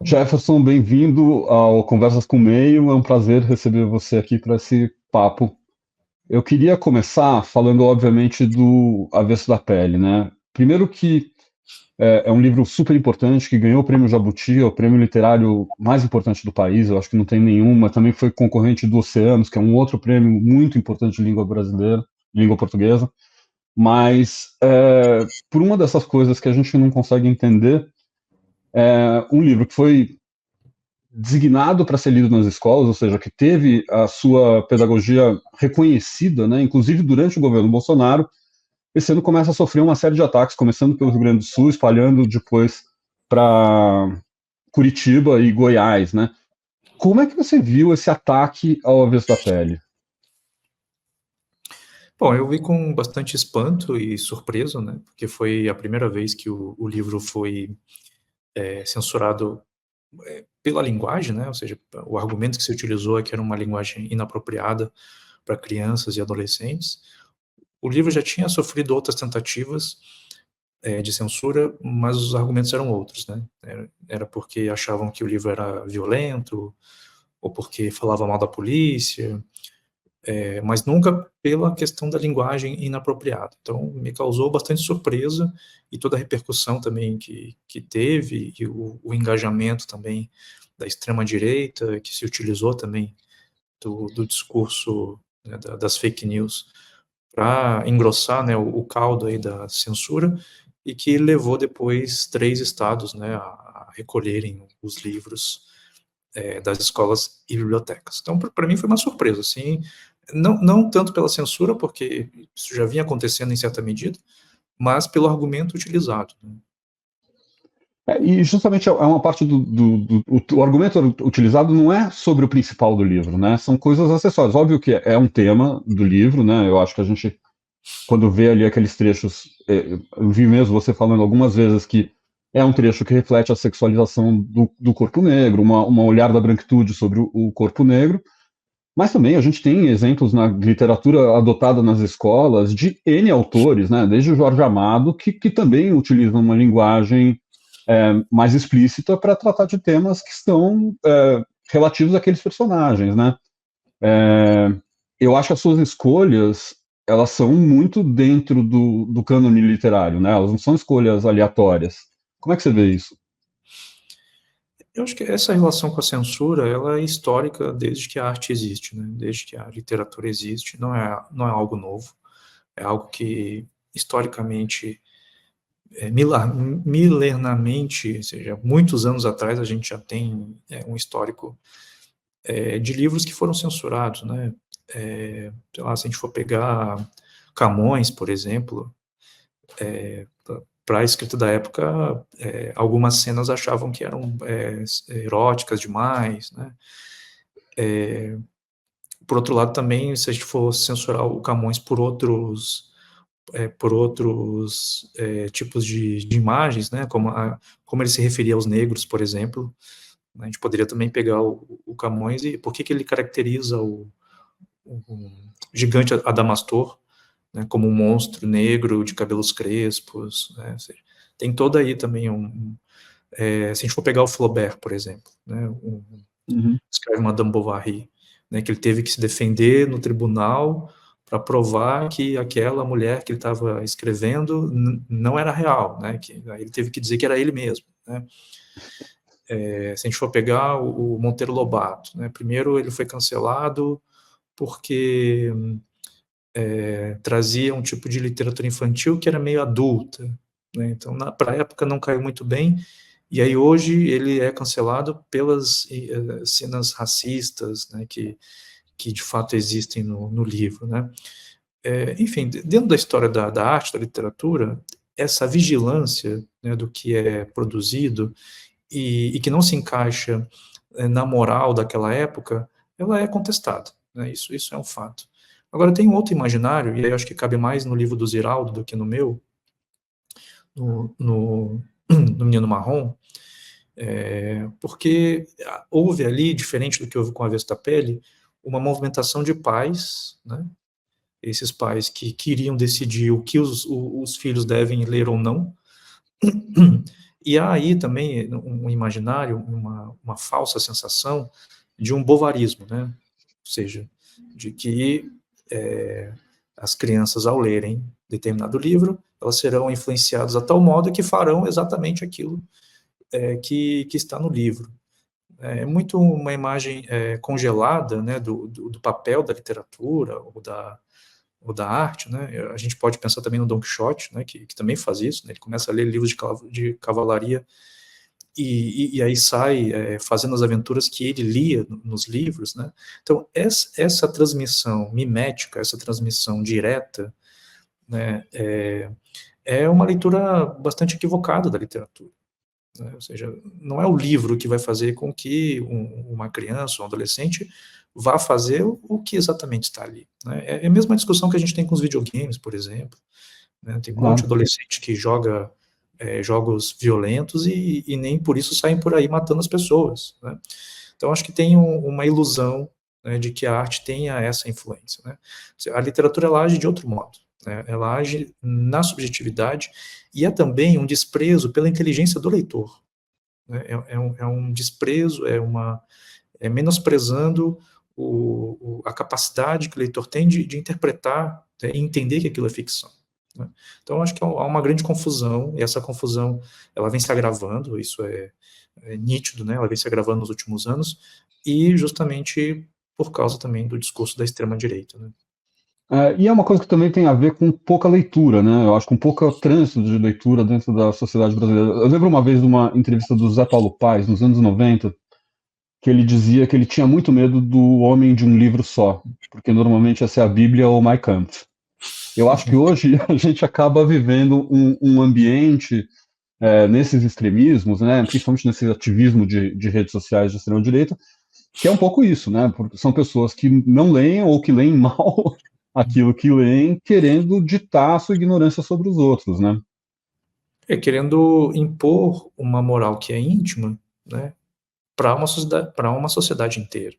Jefferson, bem-vindo ao Conversas com o Meio. É um prazer receber você aqui para esse papo. Eu queria começar falando, obviamente, do Avesso da Pele, né? Primeiro que é um livro super importante que ganhou o Prêmio Jabuti, é o prêmio literário mais importante do país. Eu acho que não tem nenhum, mas também foi concorrente do Oceanos, que é um outro prêmio muito importante de língua brasileira, língua portuguesa. Mas por uma dessas coisas que a gente não consegue entender, um livro que foi designado para ser lido nas escolas, ou seja, que teve a sua pedagogia reconhecida, né, inclusive durante o governo Bolsonaro, esse ano começa a sofrer uma série de ataques, começando pelo Rio Grande do Sul, espalhando depois para Curitiba e Goiás, né? Como é que você viu esse ataque ao avesso da pele? Bom, eu vi com bastante espanto e surpreso, né? Porque foi a primeira vez que o livro foi censurado pela linguagem, né? Ou seja, o argumento que se utilizou é que era uma linguagem inapropriada para crianças e adolescentes. O livro já tinha sofrido outras tentativas de censura, mas os argumentos eram outros, né? Era porque achavam que o livro era violento, ou porque falava mal da polícia, mas nunca pela questão da linguagem inapropriada. Então, me causou bastante surpresa e toda a repercussão também que teve e o engajamento também da extrema-direita, que se utilizou também do discurso, né, das fake news para engrossar, né, o caldo aí da censura e que levou depois 3 estados, né, a recolherem os livros das escolas e bibliotecas. Então, para mim foi uma surpresa, assim, não tanto pela censura, porque isso já vinha acontecendo em certa medida, mas pelo argumento utilizado. Né? E justamente é uma parte o argumento utilizado não é sobre o principal do livro, né? São coisas acessórias. Óbvio que é um tema do livro, né? Eu acho que a gente, quando vê ali aqueles trechos, eu vi mesmo você falando algumas vezes que é um trecho que reflete a sexualização do corpo negro, uma olhar da branquitude sobre o corpo negro, mas também a gente tem exemplos na literatura adotada nas escolas de N autores, né, desde o Jorge Amado, que também utilizam uma linguagem mais explícita para tratar de temas que estão relativos àqueles personagens. Né? É, eu acho que as suas escolhas elas são muito dentro do cânone literário, né? Elas não são escolhas aleatórias. Como é que você vê isso? Eu acho que essa relação com a censura, ela é histórica desde que a arte existe, né? Desde que a literatura existe, não é algo novo, é algo que historicamente milenarmente, ou seja, muitos anos atrás a gente já tem um histórico de livros que foram censurados, né? Sei lá, se a gente for pegar Camões, por exemplo, para a escrita da época, algumas cenas achavam que eram eróticas demais, né? Por outro lado, também, se a gente for censurar o Camões por outros tipos de imagens, né? Como ele se referia aos negros, por exemplo, a gente poderia também pegar o Camões e por que ele caracteriza o gigante Adamastor, né, como um monstro negro de cabelos crespos, né, tem toda aí também se a gente for pegar o Flaubert, por exemplo, né, Uhum. escreve Madame Bovary, né, que ele teve que se defender no tribunal para provar que aquela mulher que ele estava escrevendo não era real, né, que aí ele teve que dizer que era ele mesmo, né. Se a gente for pegar o Monteiro Lobato, né, primeiro ele foi cancelado porque trazia um tipo de literatura infantil que era meio adulta, né? Então, para a época não caiu muito bem, e aí hoje ele é cancelado pelas cenas racistas, né, que de fato existem no livro, né? Enfim, dentro da história da arte, da literatura, essa vigilância, né, do que é produzido e que não se encaixa na moral daquela época, ela é contestada, né? Isso é um fato. Agora, tem um outro imaginário, e aí eu acho que cabe mais no livro do Ziraldo do que no meu, no Menino Marrom, porque houve ali, diferente do que houve com a Vesta Pele, uma movimentação de pais, né? Esses pais que queriam decidir o que os filhos devem ler ou não, E há aí também um imaginário, uma falsa sensação de um bovarismo, né? Ou seja, de que as crianças, ao lerem determinado livro, elas serão influenciadas a tal modo que farão exatamente aquilo que está no livro. É muito uma imagem congelada, né, do papel da literatura ou da arte, né? A gente pode pensar também no Don Quixote, né, que também faz isso, né? Ele começa a ler livros de cavalaria e aí sai fazendo as aventuras que ele lia nos livros, né? Então, essa transmissão mimética, essa transmissão direta, né, é uma leitura bastante equivocada da literatura. Né? Ou seja, não é o livro que vai fazer com que uma criança, um adolescente, vá fazer o que exatamente está ali. Né? É a mesma discussão que a gente tem com os videogames, por exemplo. Né? Tem um monte de Claro. adolescente que joga jogos violentos e nem por isso saem por aí matando as pessoas. Né? Então, acho que tem uma ilusão, né, de que a arte tenha essa influência. Né? A literatura, ela age de outro modo. Né? Ela age na subjetividade e é também um desprezo pela inteligência do leitor. Né? É um desprezo, menosprezando a capacidade que o leitor tem de interpretar, né, e entender que aquilo é ficção. Né? Então, acho que há uma grande confusão, e essa confusão ela vem se agravando, isso é nítido, né? Ela vem se agravando nos últimos anos, e justamente por causa também do discurso da extrema-direita. Né? E é uma coisa que também tem a ver com pouca leitura, né? Eu acho com pouca trânsito de leitura dentro da sociedade brasileira. Eu lembro uma vez de uma entrevista do Zé Paulo Paes, nos anos 90, que ele dizia que ele tinha muito medo do homem de um livro só, porque normalmente essa é a Bíblia ou Mein Kampf. Eu acho que hoje a gente acaba vivendo um ambiente nesses extremismos, né, principalmente nesse ativismo de redes sociais de extrema-direita, que é um pouco isso, né? Porque são pessoas que não leem ou que leem mal aquilo que leem, querendo ditar a sua ignorância sobre os outros, né? Querendo impor uma moral que é íntima, né, para uma sociedade inteira.